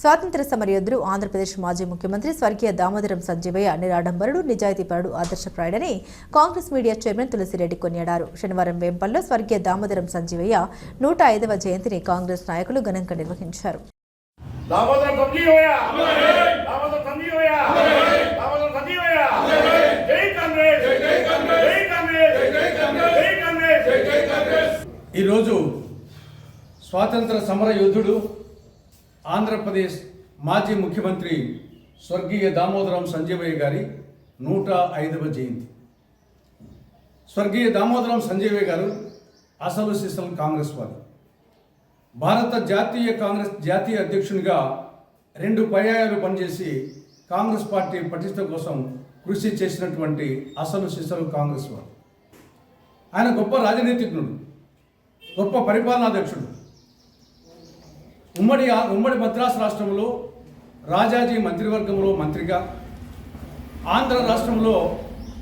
స్వాతంత్ర సమరయోధుడు ఆంధ్రప్రదేశ్ మాజీ ముఖ్యమంత్రి స్వర్గీయ దామోదరం సంజీవయ్య నిరాడంబరుడు, నిజాయితీపరుడు, ఆదర్శప్రాయుడని కాంగ్రెస్ మీడియా చైర్మన్ తులసిరెడ్డి కొనియాడారు. శనివారం వేంపల్లో స్వర్గీయ దామోదరం సంజీవయ్య 105వ జయంతిని కాంగ్రెస్ నాయకులు ఘనంగా నిర్వహించారు. ఈరోజు స్వాతంత్ర సమర యోధుడు ఆంధ్రప్రదేశ్ మాజీ ముఖ్యమంత్రి స్వర్గీయ దామోదరం సంజీవయ్య గారి 105వ జయంతి. స్వర్గీయ దామోదరం సంజీవయ్య గారు అసలు సిసలు కాంగ్రెస్ వాది. భారత జాతీయ అధ్యక్షునిగా 2 పర్యాయాలు పనిచేసి కాంగ్రెస్ పార్టీ పటిష్ట కోసం కృషి చేసినటువంటి అసలు సిసలు కాంగ్రెస్ వాది. ఆయన గొప్ప రాజనీతిజ్ఞుడు, గొప్ప పరిపాలనాధ్యక్షుడు. ఉమ్మడి మద్రాసు రాష్ట్రంలో రాజాజీ మంత్రివర్గంలో మంత్రిగా, ఆంధ్ర రాష్ట్రంలో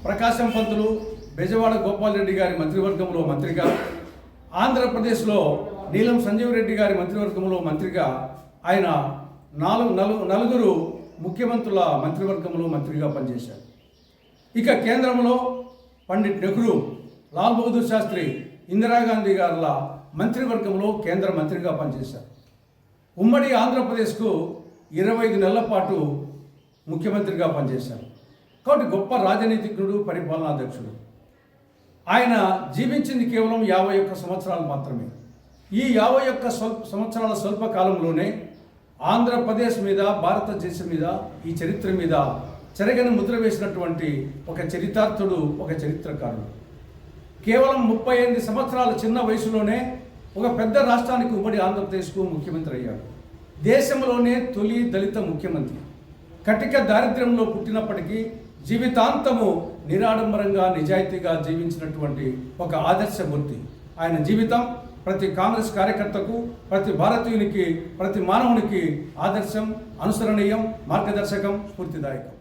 ప్రకాశం పంతులు, బెజవాడ గోపాల్ రెడ్డి గారి మంత్రివర్గంలో మంత్రిగా, ఆంధ్రప్రదేశ్లో నీలం సంజీవ్ రెడ్డి గారి మంత్రివర్గంలో మంత్రిగా ఆయన నలుగురు ముఖ్యమంత్రుల మంత్రివర్గంలో మంత్రిగా పనిచేశారు. ఇక కేంద్రంలో పండిట్ నెహ్రూ, లాల్ బహదూర్ శాస్త్రి, ఇందిరాగాంధీ గారుల మంత్రివర్గంలో కేంద్ర మంత్రిగా పనిచేశారు. ఉమ్మడి ఆంధ్రప్రదేశ్కు 25 నెలల పాటు ముఖ్యమంత్రిగా పనిచేశారు. కాబట్టి గొప్ప రాజనీతిజ్ఞుడు, పరిపాలనాధ్యక్షుడు. ఆయన జీవించింది కేవలం 51 సంవత్సరాలు మాత్రమే. ఈ 51 సంవత్సరాల స్వల్ప కాలంలోనే ఆంధ్రప్రదేశ్ మీద, భారతదేశం మీద, ఈ చరిత్ర మీద చెరగని ముద్ర వేసినటువంటి ఒక చరితార్థుడు, ఒక చరిత్రకారుడు. కేవలం 38 సంవత్సరాల చిన్న వయసులోనే ఒక పెద్ద రాష్ట్రానికి, ఉమ్మడి ఆంధ్రప్రదేశ్కు ముఖ్యమంత్రి అయ్యాడు. దేశంలోనే తొలి దళిత ముఖ్యమంత్రి. కటిక దారిద్ర్యంలో పుట్టినప్పటికీ జీవితాంతము నిరాడంబరంగా, నిజాయితీగా జీవించినటువంటి ఒక ఆదర్శమూర్తి. ఆయన జీవితం ప్రతి కాంగ్రెస్ కార్యకర్తకు, ప్రతి భారతీయునికి, ప్రతి మానవునికి ఆదర్శం, అనుసరణీయం, మార్గదర్శకం, స్ఫూర్తిదాయకం.